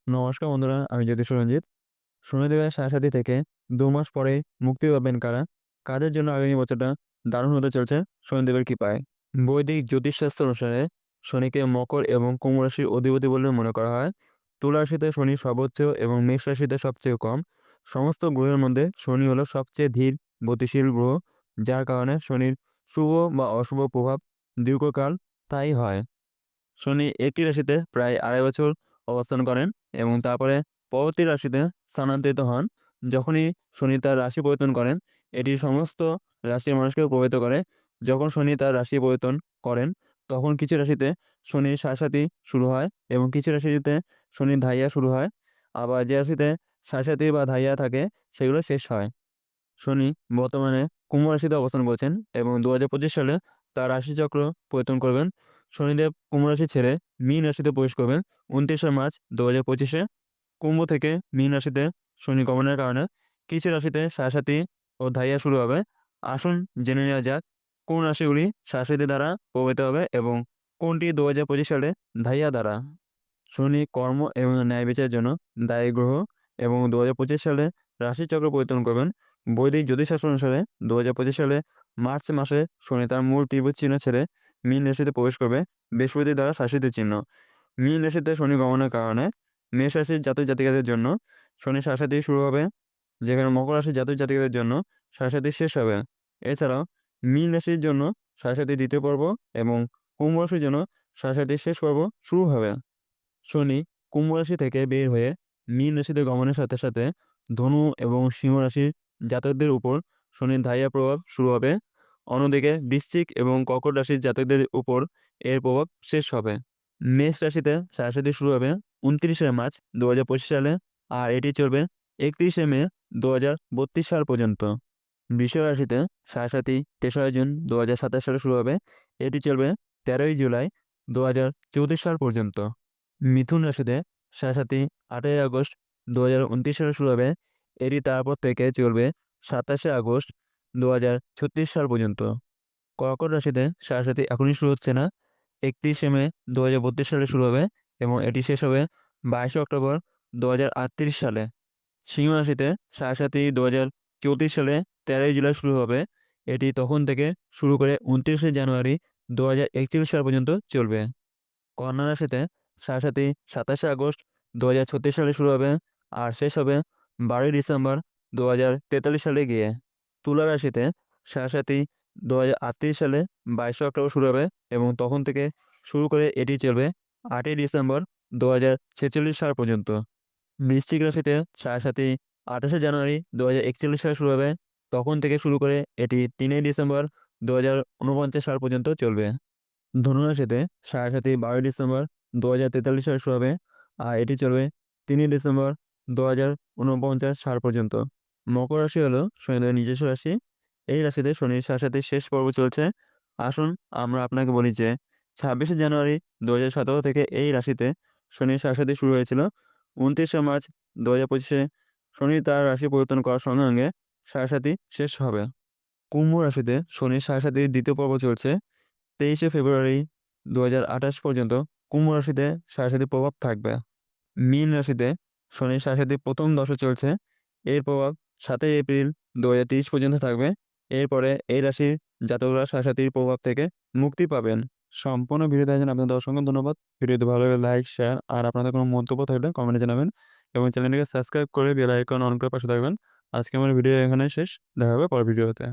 নমস্কার বন্ধুরা, আমি জ্যোতিষ রঞ্জিত। শনিদেবের সাড়ে থেকে ২ মাস পরে মুক্তি পাবেন কারা? কাদের জন্য আগামী বছরটা দারুণ হতে চলছে শনিদেবের কৃপায়? বৈদিক জ্যোতিষশাস্ত্র অনুসারে শনিকে মকর এবং কুম্ভ রাশির অধিপতি বলে মনে করা হয়। তুলা রাশিতে শনি সর্বোচ্চ এবং মেষ রাশিতে সবচেয়ে কম। সমস্ত গ্রহের মধ্যে শনি হলো সবচেয়ে ধীর গতিশীল গ্রহ, যার কারণে শনির শুভ বা অশুভ প্রভাব দীর্ঘকাল তাই হয়। শনি একটি রাশিতে প্রায় ২.৫ বছর অবস্থান করেন এবং তারপরে পরবর্তী রাশিতে স্থানান্তরিত হন। যখনই শনি তার রাশি পরিবর্তন করেন, এটি সমস্ত রাশির মানুষকে প্রভাবিত করে। যখন শনি তার রাশি পরিবর্তন করেন, তখন কিছু রাশিতে শনির সাড়ে শুরু হয় এবং কিছু রাশিতে শনির ধাইয়া শুরু হয়। আবার যে রাশিতে সাড়ে বা ধাইয়া থাকে, সেগুলো শেষ হয়। শনি বর্তমানে কুম্ভ রাশিতে অবস্থান করছেন এবং ২০২৫ সালে তার রাশিচক্র পরিবর্তন করবেন। শনিদেব কুম্ভ রাশি ছেড়ে মীন রাশিতে প্রবেশ করবেন ২৯শে মার্চ ২০২৫-এ। কুম্ভ থেকে মীন রাশিতে শনি গমনের কারণে কিছু রাশিতে সাড়ে ও ধাইয়া শুরু হবে। আসুন জেনে নেওয়া যাক কোন রাশিগুলি সাড়ে দ্বারা প্রভাবিত হবে এবং কোনটি ২০২৫ সালে ধাইয়া দ্বারা। শনি কর্ম এবং ন্যায় বিচারের জন্য দায়ী গ্রহ এবং ২০২৫ সালে রাশিচক্র পরিবর্তন করবেন। বৈদিক জ্যোতিষশাস্ত্র অনুসারে ২০২৫ সালে মার্চ মাসে শনি তার মূল ত্রিভুজ চিহ্ন ছেড়ে মীন রাশিতে প্রবেশ করবে বৃহস্পতি দ্বারা শাসিত চিহ্ন। মীন রাশিতে শনি গমনের কারণে মেষ রাশির জাতক জাতিকাদের জন্য শনি সাড়ে শুরু হবে, যেখানে মকর রাশির জাতক জাতিকাদের জন্য সাড়ে শেষ হবে। এছাড়াও মীন রাশির জন্য সাড়ে দ্বিতীয় পর্ব এবং কুম্ভ রাশির জন্য সাড়ে শেষ পর্ব শুরু হবে। শনি কুম্ভ রাশি থেকে বের হয়ে মীন রাশিতে গমনের সাথে সাথে ধনু এবং সিংহ রাশির জাতকদের উপর শনির ধাইয়া প্রভাব শুরু হবে। অন্যদিকে বৃশ্চিক এবং কর্কট রাশির জাতকদের উপর এর প্রভাব শেষ হবে। মেষ রাশিতে সাড়ে শুরু হবে ২৯শে মার্চ ২০২৫ সালে, আর এটি চলবে ৩১শে মে ২০৩২ সাল পর্যন্ত। বৃষ রাশিতে সাড়ে ৩রা জুন ২০২৭ সালে শুরু হবে, এটি চলবে ১৩ই জুলাই ২০৩৪ সাল পর্যন্ত। মিথুন রাশিতে সাড়ে ৮ই আগস্ট ২০২৯ সালে শুরু হবে, এটি তারপর থেকে চলবে ২৭শে আগস্ট ২০৩৬ সাল পর্যন্ত। কর্কট রাশিতে সাড়ে এখনই শুরু হচ্ছে না, ৩১শে মে ২০৩২ সালে শুরু হবে এবং এটি শেষ হবে ২২শে অক্টোবর ২০৩৮ সালে। সিংহ রাশিতে সাড়ে ২০৩৪ সালে ১৩ই জুলাই শুরু হবে, এটি তখন থেকে শুরু করে ২৯শে জানুয়ারি ২০৩১ সাল পর্যন্ত চলবে। কন্যা রাশিতে সাড়ে ২৭শে আগস্ট ২০৩৬ সালে শুরু হবে আর শেষ হবে ১২ই ডিসেম্বর ২০৪৩ সালে গিয়ে। তুলা রাশিতে সাড়ে ২০৩৮ সালে ২২শে অক্টোবর শুরু হবে এবং তখন থেকে শুরু করে এটি চলবে ৮ই ডিসেম্বর ২০৪৬ সাল পর্যন্ত। বৃশ্চিক রাশিতে সাড়ে ২৮শে জানুয়ারি ২০৪১ সালে শুরু হবে, তখন থেকে শুরু করে এটি ৩ই ডিসেম্বর ২০৪৯ সাল পর্যন্ত চলবে। ধনুরাশিতে সাড়ে ১২ই ডিসেম্বর ২০৪৩ সালে শুরু হবে আর এটি চলবে ৩ই ডিসেম্বর ২০৪৯ সাল পর্যন্ত। মকর রাশি হলো শনিদেবের নিজস্ব রাশি। এই রাশিতে শনির সাড়ে শেষ পর্ব চলছে। আসুন আমরা আপনাকে বলি যে ২৬শে জানুয়ারি ২০১৭ থেকে এই রাশিতে শনির সাড়ে শুরু হয়েছিল। ২৯শে মার্চ ২০২৫-এ শনি তার রাশি পরিবর্তন করার সঙ্গে সঙ্গে সাড়ে শেষ হবে। কুম্ভ রাশিতে শনির সাড়ে দ্বিতীয় পর্ব চলছে। ২৩শে ফেব্রুয়ারি ২০২৮ পর্যন্ত কুম্ভ রাশিতে সাড়ে প্রভাব থাকবে। মীন রাশিতে শনির সাড়ে প্রথম দশা চলছে। এর প্রভাব ৭ই এপ্রিল ২০৩০ পর্যন্ত থাকবে। এরপরে এই রাশির জাতকরা সাড়ে প্রভাব থেকে মুক্তি পাবেন। সম্পূর্ণ ভিডিও দেখার জন্য আপনাদের অসংখ্য ধন্যবাদ। ভিডিওটি ভালো লাগলে লাইক, শেয়ার আর আপনাদের কোনো মন্তব্য থাকলে কমেন্টে জানাবেন এবং চ্যানেলটিকে সাবস্ক্রাইব করে বেল আইকন অন করে পাশে থাকবেন। আজকে আমার ভিডিও এখানে শেষ। দেখা হবে পরের ভিডিওতে।